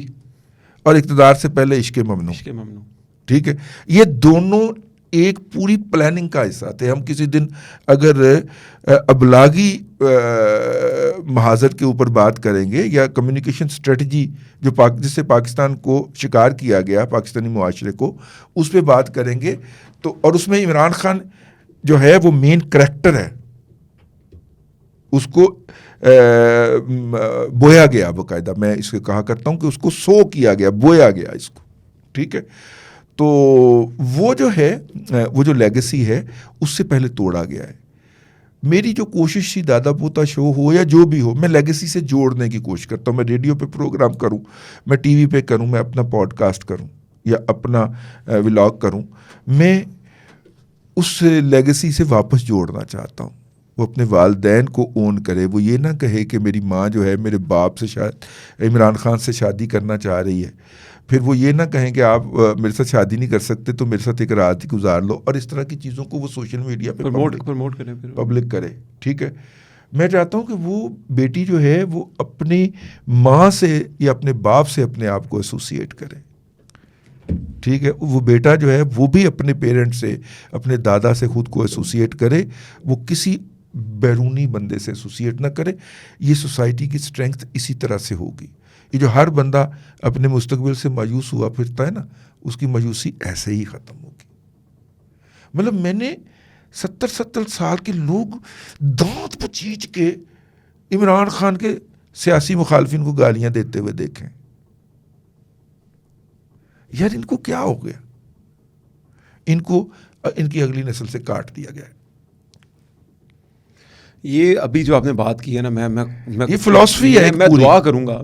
और इक़्तिदार से पहले इश्क़ ममनू, ठीक है, ये दोनों एक पूरी प्लानिंग का हिस्सा थे। हम किसी दिन अगर अबलागी महाजर के ऊपर बात करेंगे, या कम्युनिकेशन स्ट्रेटजी जो जिससे पाकिस्तान को शिकार किया गया, पाकिस्तानी मुआशरे को, उस पर बात करेंगे, तो और उसमें इमरान खान जो है वो मेन करैक्टर है, उसको बोया गया बाकायदा। मैं इसको कहा करता हूँ कि उसको सो किया गया, बोया गया इसको, ठीक है। तो वो जो है, वो जो लेगेसी है, उससे पहले तोड़ा गया है। मेरी जो कोशिश थी, दादा पोता शो हो या जो भी हो, मैं लेगेसी से जोड़ने की कोशिश करता हूँ। मैं रेडियो पे प्रोग्राम करूँ, मैं टीवी पे करूँ, मैं अपना पॉडकास्ट करूँ या अपना व्लॉग करूँ, मैं उस लेगेसी से वापस जोड़ना चाहता हूँ। वो अपने वालदैन को ओन करे, वो ये ना कहे कि मेरी माँ जो है मेरे बाप से शायद इमरान खान से शादी करना चाह रही है, फिर वो ये ना कहें कि आप मेरे साथ शादी नहीं कर सकते तो मेरे साथ एक रात ही गुजार लो, और इस तरह की चीज़ों को वो सोशल मीडिया पे प्रमोट करें, पब्लिक करे। ठीक है, मैं चाहता हूँ कि वो बेटी जो है वो अपनी माँ से या अपने बाप से अपने आप को एसोसिएट करे, ठीक है। वो बेटा जो है वो भी अपने पेरेंट्स से, अपने दादा से खुद को एसोसिएट करे, वो किसी बैरूनी बंदे से एसोसिएट ना करे। ये सोसाइटी की स्ट्रेंथ इसी तरह से होगी। ये जो हर बंदा अपने मुस्तकबिल से मायूस हुआ फिरता है ना, उसकी मायूसी ऐसे ही ख़त्म होगी। मतलब मैंने 70-70 साल के लोग दांत पचीच के इमरान खान के सियासी मुखालफिन को गालियां देते हुए देखें। यार इनको क्या हो गया? इनको इनकी अगली नस्ल से काट दिया गया। ये अभी जो आपने बात की है ना, मैं ये फिलॉसफी है, मैं दुआ करूंगा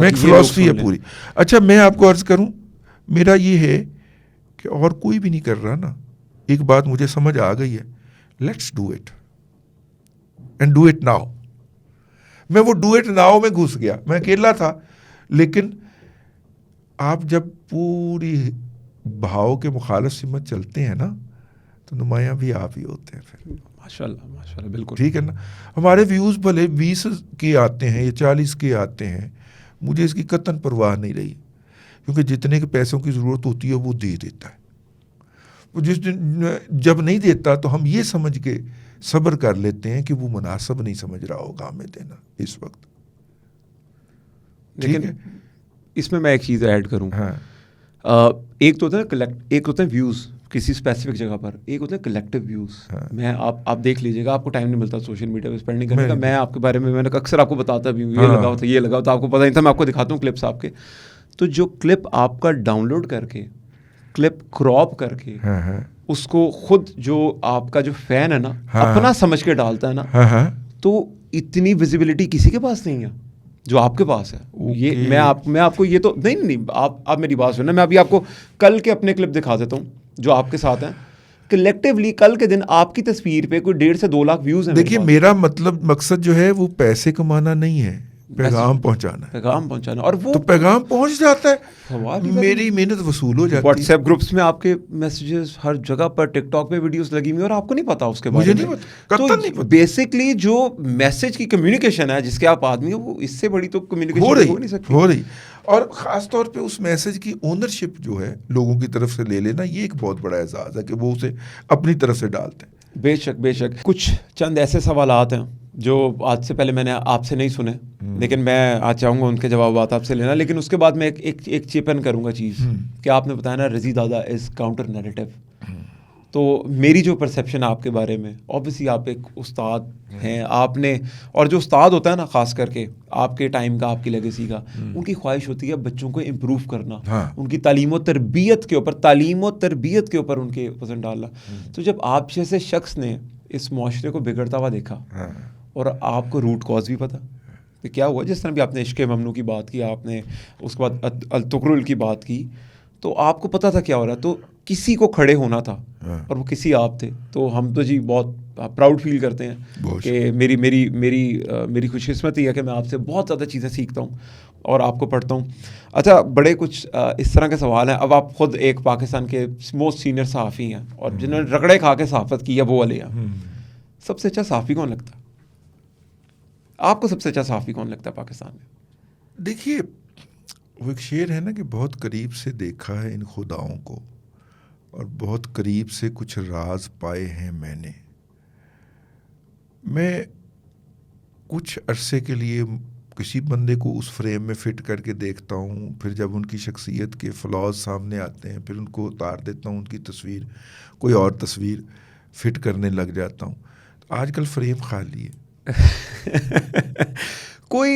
मैं एक फिलॉसफी है पूरी। अच्छा, मैं आपको अर्ज करूं, मेरा ये है कि और कोई भी नहीं कर रहा ना, एक बात मुझे समझ आ गई है, let's do it and do it now. मैं वो डू इट नाउ में घुस गया, मैं अकेला था, लेकिन आप जब पूरी भाव के मुखालिफ सिमत चलते हैं ना, तो नुमायां भी आप ही होते हैं फिर। माशाल्लाह माशाल्लाह, बिल्कुल ठीक है ना। हमारे व्यूज़ भले 20 के आते हैं या 40 के आते हैं, मुझे इसकी कतन परवाह नहीं रही, क्योंकि जितने के पैसों की ज़रूरत होती है वो दे देता है। वो जिस दिन जब नहीं देता तो हम ये समझ के सब्र कर लेते हैं कि वो मुनासिब नहीं समझ रहा होगा हमें देना इस वक्त। लेकिन इसमें मैं एक चीज़ ऐड करूँ। हाँ। एक तो होता है एक होता है व्यूज़ किसी स्पेसिफिक जगह पर, एक होता है कलेक्टिव व्यूज़। हाँ। मैं आप देख लीजिएगा, आपको टाइम नहीं मिलता सोशल मीडिया पे स्पेंडिंग करने का। मैं आपके बारे में मैंने अक्सर आपको बताता भी हूँ, ये लगाओ तो ये लगाओ, तो आपको पता नहीं था। मैं आपको दिखाता हूँ क्लिप्स आपके, तो जो क्लिप आपका डाउनलोड करके, क्लिप क्रॉप करके, उसको खुद जो आपका जो फैन है ना, अपना समझ के डालता है ना, तो इतनी विजिबिलिटी किसी के पास नहीं है जो आपके पास है। ये मैं आपको ये तो नहीं आप मेरी बात सुनना। मैं अभी आपको कल के अपने क्लिप दिखा देता हूँ जो आपके साथ हैं। कलेक्टिवली कल के दिन आपकी तस्वीर पे कोई 1.5 से 2 लाख व्यूज हैं। देखिए, मेरा मकसद जो है वो पैसे कमाना नहीं है, पैगाम पहुंचाना। और वो तो पैगाम पहुंच जाता है, मेरी मेहनत वसूल हो जाती है। व्हाट्सएप ग्रुप्स में आपके मैसेजेस हर जगह पर, टिकटॉक पे वीडियोस लगी हुई और आपको नहीं पता उसके बारे में। मुझे नहीं पता। बेसिकली जो मैसेज की कम्युनिकेशन है जिसके आप आदमी हो, वो इससे बड़ी तो कम्युनिकेशन हो नहीं सकती। हो रही। और ख़ास तौर पे उस मैसेज की ओनरशिप जो है लोगों की तरफ से ले लेना, ये एक बहुत बड़ा एजाज़ है कि वो उसे अपनी तरफ से डालते हैं। बेशक कुछ चंद ऐसे सवालात हैं जो आज से पहले मैंने आपसे नहीं सुने, लेकिन मैं आज चाहूँगा उनके जवाब आपसे लेना। लेकिन उसके बाद मैं एक चिपन करूँगा चीज़ कि आपने बताया ना रज़ी दादा इज़ काउंटर नैरेटिव। तो मेरी जो परसेप्शन आपके बारे में, ऑब्वियसली आप एक उस्ताद हैं, आपने, और जो उस्ताद होता है ना ख़ास करके आपके टाइम का, आपकी लेगेसी का, उनकी ख्वाहिश होती है बच्चों को इम्प्रूव करना। हाँ। उनकी तालीम व तरबियत के ऊपर उनके वज़न डालना। तो जब आप जैसे शख्स ने इस माशरे को बिगड़ता हुआ देखा, और आपको रूट कॉज भी पता तो क्या हुआ, जिस तरह भी आपने इश्क़ ममनू की बात की, आपने उसके बाद अल-तुकरुल की बात की, तो आपको पता था क्या हो रहा है, तो किसी को खड़े होना था और वो किसी आप थे। तो हम तो जी बहुत प्राउड फील करते हैं कि मेरी खुशकिस्मती है कि मैं आपसे बहुत ज़्यादा चीज़ें सीखता हूँ और आपको पढ़ता हूँ। अच्छा, बड़े कुछ इस तरह के सवाल हैं। अब आप खुद एक पाकिस्तान के मोस्ट सीनियर सहाफ़ी हैं और जिन्होंने रगड़े खा के सहाफ़त की है, वो वाले हैं। सबसे अच्छा सहाफ़ी कौन लगता है आपको? सबसे अच्छा सहाफ़ी कौन लगता है पाकिस्तान में? देखिए, वो एक शेर है ना कि बहुत करीब से देखा है इन खुदाओं को और बहुत करीब से कुछ राज पाए हैं मैंने। मैं कुछ अरसे के लिए किसी बंदे को उस फ्रेम में फ़िट करके देखता हूँ, फिर जब उनकी शख्सियत के फ्लॉज सामने आते हैं फिर उनको उतार देता हूँ, उनकी तस्वीर कोई और तस्वीर फ़िट करने लग जाता हूँ। तो आजकल फ्रेम खाली है। कोई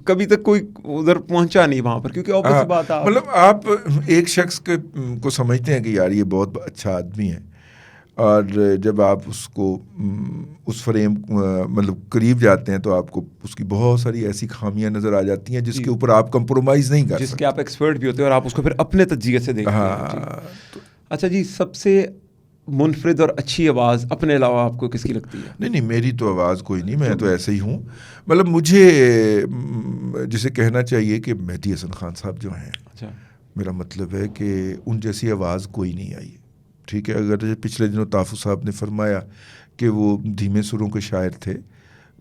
कभी तक कोई उधर पहुंचा नहीं वहां पर, क्योंकि ऑब्वियस बात है, मतलब आप एक शख्स को समझते हैं कि यार ये बहुत अच्छा आदमी है, और जब आप उसको उस फ्रेम मतलब करीब जाते हैं तो आपको उसकी बहुत सारी ऐसी खामियां नज़र आ जाती हैं जिसके ऊपर आप कंप्रोमाइज़ नहीं कर सकते, जिसके आप एक्सपर्ट भी होते हैं और आप उसको फिर अपने तज्जिए से देखते हैं। अच्छा जी, सबसे मुनफरिद और अच्छी आवाज़ अपने अलावा आपको किसकी लगती है? नहीं, मेरी तो आवाज़ कोई नहीं, मैं तो ऐसे ही हूँ। मतलब मुझे जिसे कहना चाहिए कि मेहदी हसन खान साहब जो हैं, अच्छा, मेरा मतलब है कि उन जैसी आवाज़ कोई नहीं आई। ठीक है, अगर पिछले दिनों ताफू साहब ने फरमाया कि वो धीमे सुरों के शायर थे,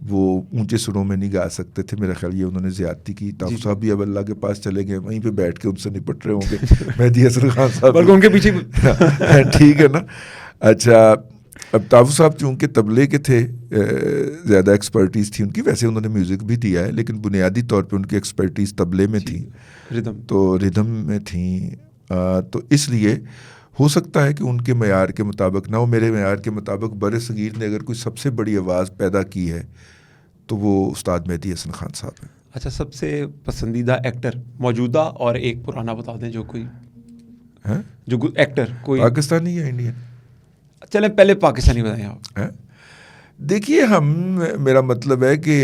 वो ऊंचे सुरों में नहीं गा सकते थे, मेरा ख्याल ये उन्होंने ज़्यादती की। ताफू साहब भी अब अल्लाह के पास चले गए, वहीं पे बैठ के उनसे निपट रहे होंगे मेहदी हसन खान साहब उनके पीछे। ठीक है ना। अच्छा, अब ताफू साहब चूँकि तबले के थे, ज़्यादा एक्सपर्टीज़ थी उनकी, वैसे उन्होंने म्यूज़िक भी दिया है लेकिन बुनियादी तौर पे उनकी एक्सपर्टीज़ तबले में थी, रिदम तो रिदम में थी। तो इसलिए हो सकता है कि उनके मेयार के मुताबिक ना हो, मेरे मेयार के मुताबिक बर सगीर ने अगर कोई सबसे बड़ी आवाज़ पैदा की है तो वो उस्ताद मेहदी हसन खान साहब हैं। अच्छा, सबसे पसंदीदा एक्टर मौजूदा और एक पुराना बता दें, जो कोई हैं? जो एक्टर कोई पाकिस्तानी या इंडियन? चले पहले पाकिस्तानी बताएं आप। हैं? देखिए, मेरा मतलब है कि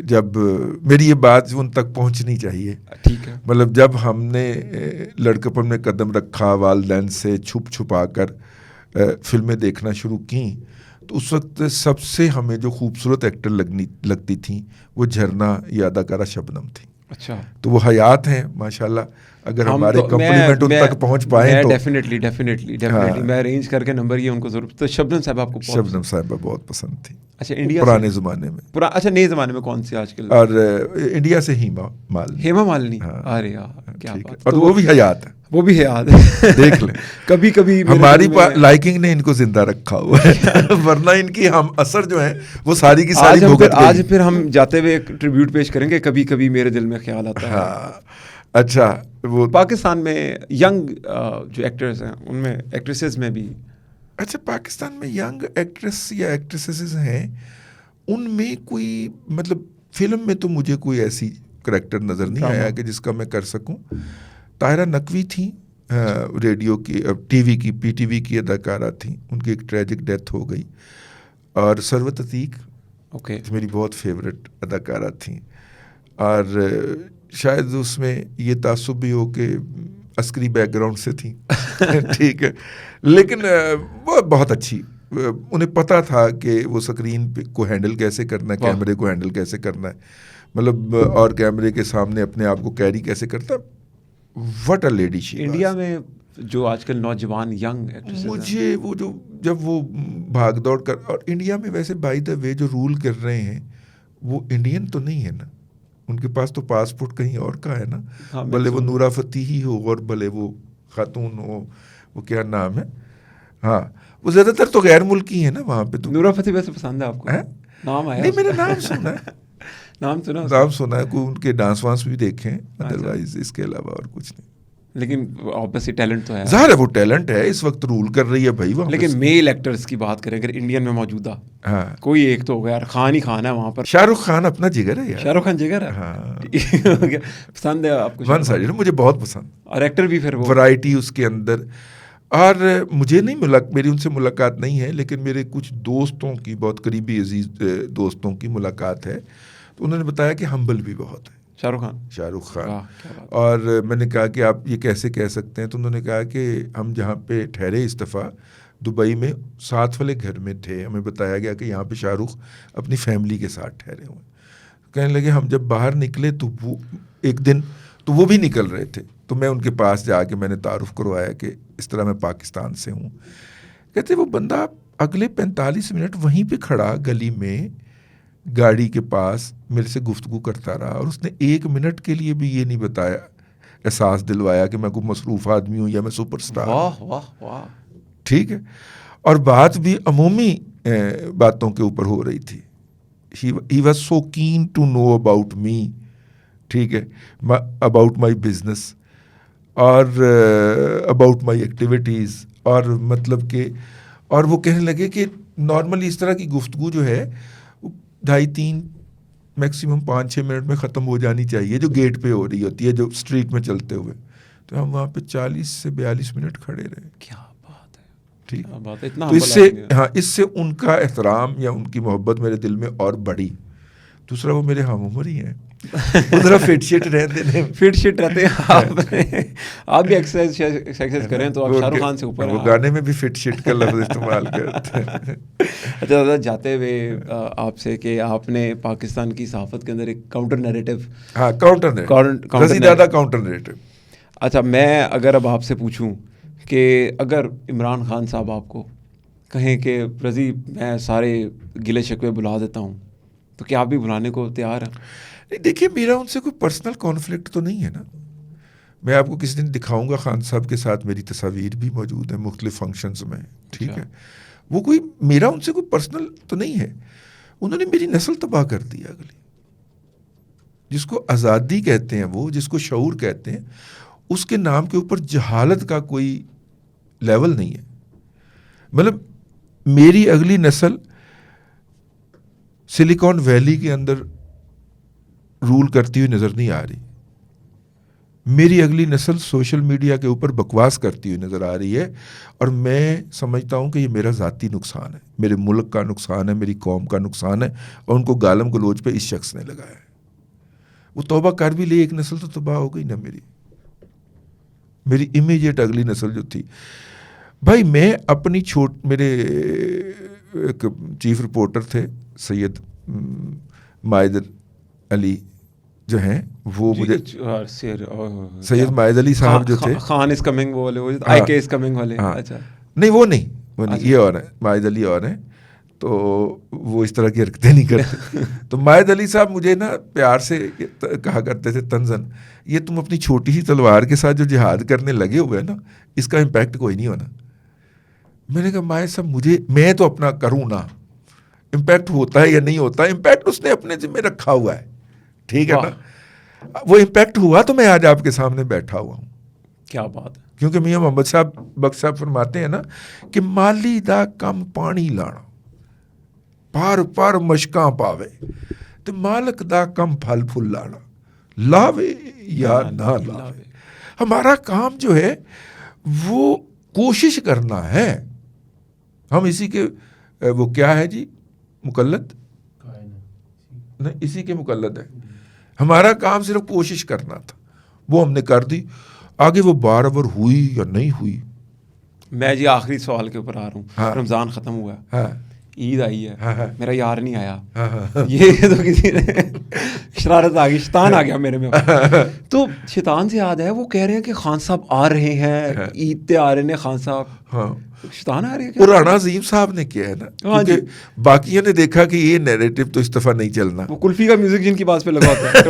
जब मेरी ये बात उन तक पहुंचनी चाहिए, ठीक है, मतलब जब हमने लड़कपन में कदम रखा, वालिदैन से छुप छुपा कर फिल्में देखना शुरू की, तो उस वक्त सबसे हमें जो खूबसूरत एक्टर लगती थी वो झरना या अदाकारा शबनम थी। अच्छा, तो वो हयात हैं माशाल्लाह, अगर हमारे कॉम्प्लीमेंट उन तक पहुंच पाए तो डेफिनेटली मैं अरेंज करके नंबर ये उनको जरूर। तो शबनम साहब आपको शबनम साहब बहुत पसंद थी। अच्छा, इंडिया पुराने ज़माने में। अच्छा, नए ज़माने में कौन सी आजकल? और इंडिया से हेमा मालिनी। हाँ, अरे यार क्या बात। और वो भी हयात है, वो भी हयात है। देख लें, कभी कभी हमारी लाइकिंग ने इनको जिंदा रखा हुआ है वरना इनकी हम असर जो है वो सारी की सारी भुगत गई। आज फिर हम जाते हुए एक ट्रिब्यूट पेश करेंगे, कभी कभी मेरे दिल में ख्याल आता है। हाँ, अच्छा, वो पाकिस्तान में यंग जो एक्टर्स हैं उनमें, एक्ट्रेसेस में भी, अच्छा, पाकिस्तान में यंग एक्ट्रेस या एक्ट्रेसेस हैं, उनमें कोई मतलब फिल्म में तो मुझे कोई ऐसी करैक्टर नज़र नहीं आया कि जिसका मैं कर सकूं। ताहिरा नकवी थी, रेडियो की, टीवी की, पीटीवी की अदाकारा थी, उनकी एक ट्रेजिक डेथ हो गई। और सरवत अतीक मेरी बहुत फेवरेट अदाकारा थी, और शायद उसमें ये तासुब भी हो कि अस्करी बैकग्राउंड से थी ठीक है, लेकिन वो बहुत अच्छी, उन्हें पता था कि वो स्क्रीन को हैंडल कैसे करना है, कैमरे को हैंडल कैसे करना है, मतलब और कैमरे के सामने अपने आप को कैरी कैसे करता है। What a lady she. India में जो आजकल नौजवान यंग एक्ट्रेसेस हैं, मुझे वो जो जब वो भाग दौड़ कर, और इंडिया में वैसे बाय द वे जो रूल कर रहे हैं वो इंडियन तो नहीं है ना, उनके पास तो पासपोर्ट कहीं और का है ना। हाँ, भले वो नूरा फतेही हो और भले वो खातून हो, वो क्या नाम है, हाँ, वो ज्यादातर तो गैर मुल्की है ना वहाँ पे। तो नूरा फतेही वैसे पसंद है आपको? नाम आया? नहीं, मेरा नाम सुना है नाम सुना है, कोई उनके डांस वांस भी देखे, अदरवाइज इसके अलावा और कुछ नहीं। लेकिन ऑब्वियसली टैलेंट तो है, ज़ाहिर है वो टैलेंट है, इस वक्त रूल कर रही है भाई वहाँ। लेकिन मेल एक्टर्स की बात करें अगर इंडियन में मौजूदा, हाँ, कोई एक तो होगा यार, खान ही खान है वहाँ पर। शाहरुख खान अपना जिगर है यार। शाहरुख खान जिगर है, हाँ पसंद है आपको? मुझे बहुत पसंद, और एक्टर भी फिर वो वैरायटी उसके अंदर। और मुझे नहीं मेरी उनसे मुलाकात नहीं है, लेकिन मेरे कुछ दोस्तों की, बहुत करीबी अजीज दोस्तों की मुलाकात है, तो उन्होंने बताया कि हम्बल भी बहुत है शाहरुख खान। और मैंने कहा कि आप ये कैसे कह सकते हैं, तो उन्होंने कहा कि हम जहाँ पे ठहरे इस दफ़ा दुबई में, साथ वाले घर में थे, हमें बताया गया कि यहाँ पे शाहरुख अपनी फैमिली के साथ ठहरे हुए। कहने लगे हम जब बाहर निकले तो वो एक दिन तो वो भी निकल रहे थे, तो मैं उनके पास जाके मैंने तारुफ करवाया कि इस तरह मैं पाकिस्तान से हूँ। कहते वो बंदा अगले 45 मिनट वहीं पे खड़ा गली में गाड़ी के पास मेरे से गुफ्तगू करता रहा, और उसने 1 मिनट के लिए भी ये नहीं बताया, एहसास दिलवाया कि मैं कोई मसरूफ़ आदमी हूँ या मैं सुपरस्टार। वाह वाह वाह, ठीक है। और बात भी अमूमी बातों के ऊपर हो रही थी। He was so keen to know about me, ठीक है, अबाउट माई बिजनेस और अबाउट माई एक्टिविटीज़, और मतलब कि, और वो कहने लगे कि नॉर्मली इस तरह की गुफ्तगू जो है 2.5-3 मैक्सिमम 5-6 मिनट में ख़त्म हो जानी चाहिए, जो गेट पे हो रही होती है, जो स्ट्रीट में चलते हुए। तो हम वहाँ पे 40 से 42 मिनट खड़े रहे। क्या बात है, ठीक बात है। इतना तो इससे उनका एहतराम या उनकी मोहब्बत मेरे दिल में और बढ़ी। दूसरा वो मेरे हम उम्र ही हैं, उधर फिट शिट रहते हैं आप भी एक्सरसाइज करें तो आप शाहरुख खान से ऊपर वो गाने में भी फिट शिट का लफ्ज़ इस्तेमाल करते हैं। अच्छा दादा, जाते हुए आपसे कि आपने पाकिस्तान की सहाफ़त के अंदर एक काउंटर नैरेटिव, हाँ काउंटर नैरेटिव। अच्छा, मैं अगर अब आपसे पूछूं कि अगर इमरान खान साहब आपको कहें कि रज़ी मैं सारे गिले शिकवे बुला देता हूँ, तो क्या आप भी बुलाने को तैयार हैं? नहीं, देखिए मेरा उनसे कोई पर्सनल कॉन्फ्लिक्ट तो नहीं है ना। मैं आपको किसी दिन दिखाऊंगा, खान साहब के साथ मेरी तस्वीर भी मौजूद है मुख्तलिफ फंक्शंस में, ठीक है। वो कोई मेरा उनसे कोई पर्सनल तो नहीं है। उन्होंने मेरी नस्ल तबाह कर दी अगली, जिसको आज़ादी कहते हैं, वो जिसको शऊर कहते हैं, उसके नाम के ऊपर जहालत का कोई लेवल नहीं है। मतलब मेरी अगली नस्ल सिलिकॉन वैली के अंदर रूल करती हुई नजर नहीं आ रही। मेरी अगली नस्ल सोशल मीडिया के ऊपर बकवास करती हुई नजर आ रही है, और मैं समझता हूं कि ये मेरा ज़ाती नुकसान है, मेरे मुल्क का नुकसान है, मेरी कौम का नुकसान है, और उनको गालम गलोच पे इस शख्स ने लगाया है। वो तौबा कर भी ले, एक नस्ल तो तबाह हो गई ना मेरी इमीडिएट अगली नस्ल जो थी। भाई मैं अपनी मेरे एक चीफ रिपोर्टर थे सैयद मायद अली जो हैं, वो मुझे सैयद मायद अली साहब जो थे, खान इज कमिंग वाले, आईके इज कमिंग वाले। अच्छा नहीं वो नहीं ये और है, मायद अली और हैं, तो वो इस तरह की हरकतें नहीं करते। तो मायद अली साहब मुझे ना प्यार से कहा करते थे, तंजन ये तुम अपनी छोटी सी तलवार के साथ जो जिहाद करने लगे हुए हैं ना, इसका इम्पैक्ट कोई नहीं होना। मैंने कहा मायद साहब मैं तो अपना करूँ ना, इम्पैक्ट होता है या नहीं होता, इम्पैक्ट उसने अपने जिम्मे रखा हुआ है, ठीक है ना, वो इम्पैक्ट हुआ तो मैं आज आपके सामने बैठा हुआ हूँ। क्या बात है। क्योंकि मियां मोहम्मद साहब बख्श साहब फरमाते हैं ना कि माली दा कम पानी लाना, पर पर मशकां पावे, ते मालक दा कम फल फूल लाना, लावे या ना लावे। हमारा काम जो है वो कोशिश करना है। हम इसी के वो क्या है जी, मुकल्लद नहीं, इसी के मुकल्लद है। हमारा काम सिर्फ कोशिश करना था, वो हमने कर दी। आगे वो बार-बार हुई या नहीं हुई। मैं जी आखिरी सवाल के ऊपर आ रहा हूँ। हाँ। रमज़ान ख़त्म हुआ है, हाँ। ईद आई है, हाँ। मेरा यार नहीं आया। हाँ। ये तो किसी ने शरारत आ गई, शैतान आ गया मेरे में। तो शैतान से याद है, वो कह रहे हैं कि खान साहब आ रहे हैं, ईद पे आ रहे हैं खान साहब। हाँ। शैतान आ रहे हैं वो राणा अजीम साहब ने किया है ना, क्योंकि बाकियों ने देखा कि ये नैरेटिव तो इस दफा नहीं चलना। वो कुल्फी का म्यूजिक जिनकी बात पे लगा होता है।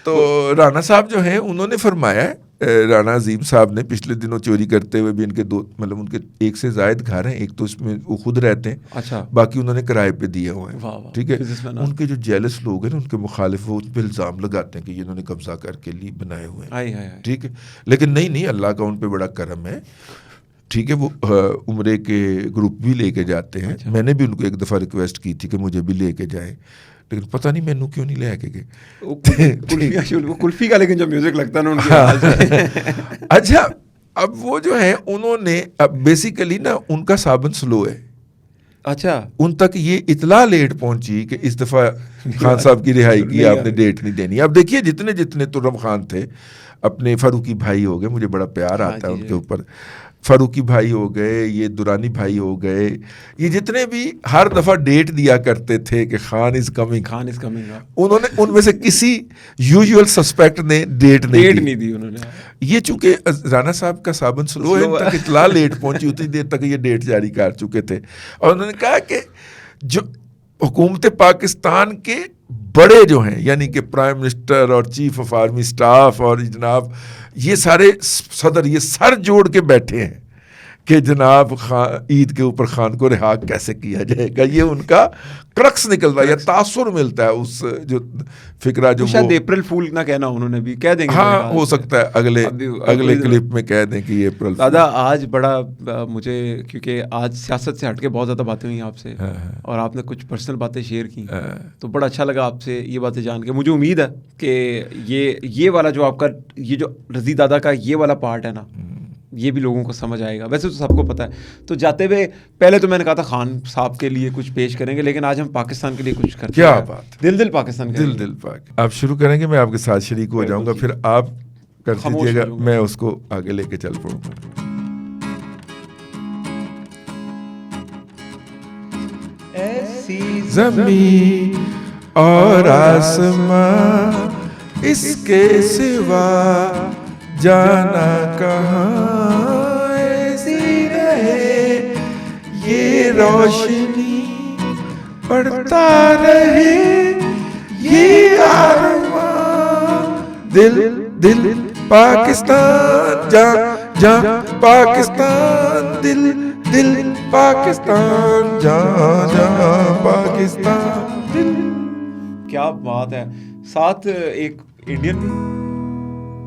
तो राणा साहब जो हैं उन्होंने फरमाया, राणा अजीम साहब ने पिछले दिनों चोरी करते हुए भी इनके 2 मतलब उनके 1 से ज़ायद घर हैं, एक तो उसमें वो खुद रहते हैं, अच्छा, बाकी उन्होंने किराए पे दिए हुए हैं, ठीक है। उनके जो जेलस लोग हैं ना, उनके मुखालिफ, वो उन पर इल्ज़ाम लगाते हैं कि ये इन्होंने कब्जा करके लिए बनाए हुए हैं, ठीक है। लेकिन नहीं, अल्लाह का उन पर बड़ा करम है, ठीक है। वो उम्रे के ग्रुप भी लेके जाते हैं। अच्छा। मैंने भी उनको एक दफ़ा रिक्वेस्ट की थी कि मुझे भी लेके जाए, लेकिन पता नहीं मैनू क्यों नहीं लेके गए। कुल्फी का लेकिन जो म्यूजिक लगता है ना उनके। अच्छा, अब वो जो है उन्होंने अब बेसिकली ना उनका साबन स्लो है। अच्छा, उन तक ये इतला लेट पहुंची कि इस दफा खान साहब की रिहाई की आपने डेट नहीं देनी। अब देखिए जितने जितने तुर्रम खान थे, अपने फारूकी भाई हो गए, मुझे बड़ा प्यार आता है उनके ऊपर, फारूकी भाई हो गए, ये दुरानी भाई हो गए, ये जितने भी हर दफ़ा डेट दिया करते थे कि खान इज कमिंग, उन्होंने उनमें से किसी यूजुअल सस्पेक्ट ने डेट नहीं दी उन्होंने। ये चूंकि राणा साहब का साबन स्लो है, तक इतला लेट पहुंची, उतनी देर तक ये डेट जारी कर चुके थे। और उन्होंने कहा कि जो हुकूमत पाकिस्तान के बड़े जो हैं, यानी कि प्राइम मिनिस्टर और चीफ ऑफ आर्मी स्टाफ और जनाब ये सारे सदर, ये सर जोड़ के बैठे हैं कि जनाब ईद के ऊपर खान को रिहा कैसे किया जाएगा। ये उनका क्रक्स निकलता है या तासुर मिलता है उस जो फिक्रा जो शायद अप्रैल फूल ना कहना उन्होंने भी कह देंगे। हाँ, हो सकता है अगले क्लिप में कह दें कि ये अप्रैल। दादा आज बड़ा मुझे, क्योंकि आज सियासत से हटके बहुत ज़्यादा बातें हुई आपसे, और आपने कुछ पर्सनल बातें शेयर की, तो बड़ा अच्छा लगा आपसे ये बातें जान के। मुझे उम्मीद है कि ये वाला जो आपका ये जो रज़ी दादा का ये वाला पार्ट है ना, ये भी लोगों को समझ आएगा। वैसे तो सबको पता है। तो जाते हुए पहले तो मैंने कहा था खान साहब के लिए कुछ पेश करेंगे, लेकिन आज हम पाकिस्तान के लिए कुछ करते हैं। क्या बात, दिल पाकिस्तान, दिल पाक। आप शुरू करेंगे, मैं आपके साथ शरीक हो जाऊंगा, फिर आप कर दीजिएगा, मैं उसको आगे लेके चल पड़ूंगा। ज़मीन और आसमां इसके सिवा जाना कहाँ, ऐसी रहे ये रोशनी पड़ता रहे ये आरमां, दिल पाकिस्तान, जा पाकिस्तान, दिल पाकिस्तान, जा पाकिस्तान, दिल। क्या बात है। साथ एक इंडियन भी,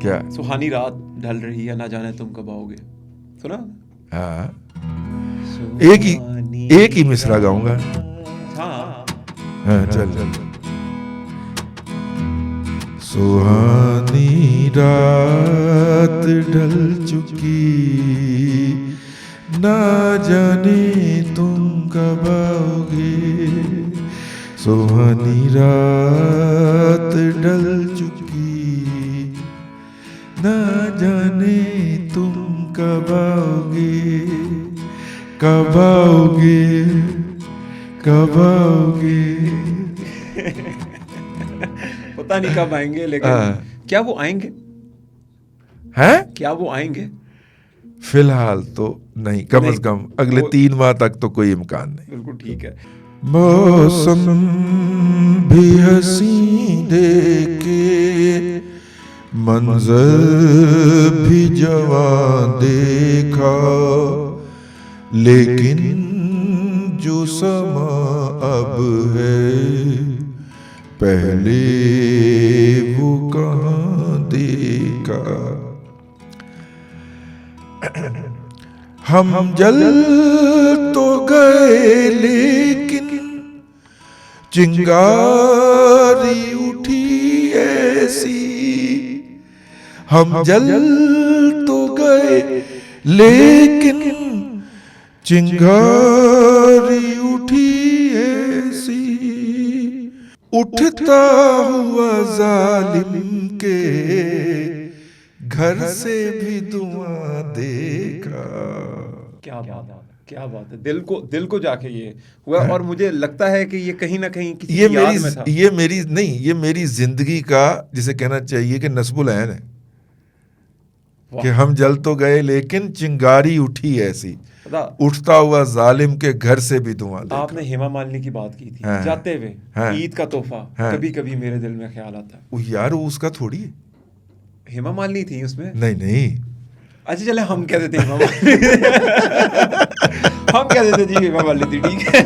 क्या? सुहानी रात ढल रही है, ना जाने तुम कब आओगे, सुना? हाँ, एक ही मिसरा गाऊंगा। हाँ चल। सुहानी रात ढल चुकी, ना जाने तुम कब आओगे। सुहानी रात ढल चुकी, ना जाने तुम कब आओगे, कब आओगे, कब आओगे। पता नहीं कब आएंगे, लेकिन क्या वो आएंगे? हैं? क्या वो आएंगे? फिलहाल तो नहीं, कम से कम अगले 3 माह तक तो कोई इम्कान नहीं। बिल्कुल ठीक है। मौसम भी हंसी देखे, मंजर भी जवां देखा, लेकिन जो समा अब है, पहले वो कहाँ देखा। हम जल तो गए लेकिन चिंगारी उठी ऐसी। हम जल तो गए लेकिन चिंगारी उठी ऐसी। उठता हुआ जालिम के घर से भी धुआं देखा। क्या बात है, क्या बात है। दिल को जाके ये हुआ। और मुझे लगता है कि ये कहीं ना कहीं किसी ये याद में था। ये मेरी जिंदगी का, जिसे कहना चाहिए कि नस्बुल ऐन है कि हम जल तो गए लेकिन चिंगारी उठी ऐसी। उठता हुआ जालिम के घर से भी धुआं देखा। आपने हेमा मालिनी की बात की थी। हाँ, जाते हुए हाँ, ईद का तोहफा, हाँ, कभी कभी मेरे दिल में ख्याल आता है। वो यार वो उसका थोड़ी है। हेमा मालिनी थी उसमें? नहीं। अच्छा चले हम कह देते हेमा मालिनी। हम कह देते जी हेमा मालिनी थी, ठीक है।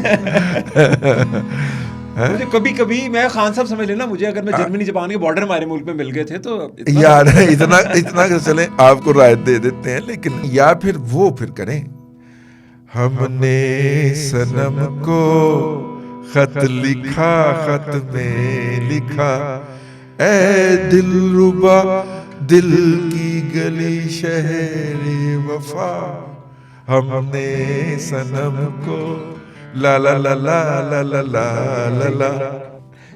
मुझे कभी कभी मैं खान साहब समझ लेना, मुझे अगर मैं जर्मनी जापान के बॉर्डर हमारे मुल्क में मिल गए थे तो यार इतना चले आपको राहत दे देते हैं। लेकिन या फिर वो फिर करें, हमने सनम को खत लिखा, खत में लिखा, ऐ दिलरुबा दिल की गली शहरे वफा। हमने सनम को ला ला ला ला ला ला ला ला।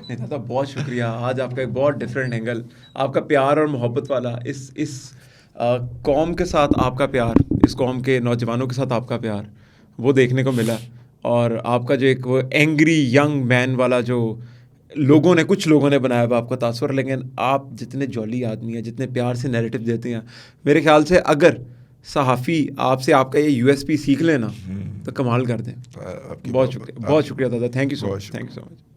नहीं दादा, बहुत शुक्रिया। आज आपका एक बहुत डिफरेंट एंगल, आपका प्यार और मोहब्बत वाला, इस कौम के साथ आपका प्यार, इस कौम के नौजवानों के साथ आपका प्यार, वो देखने को मिला। और आपका जो एक वो एंग्री यंग मैन वाला जो कुछ लोगों ने बनाया हुआ आपका तासुर, लेकिन आप जितने जॉली आदमी हैं, जितने प्यार से नैरेटिव देते हैं, मेरे ख्याल से अगर सहाफ़ी आपसे आपका ये USP सीख लेना तो कमाल कर दें। बहुत शुक्रिया दादा, थैंक यू सो मच।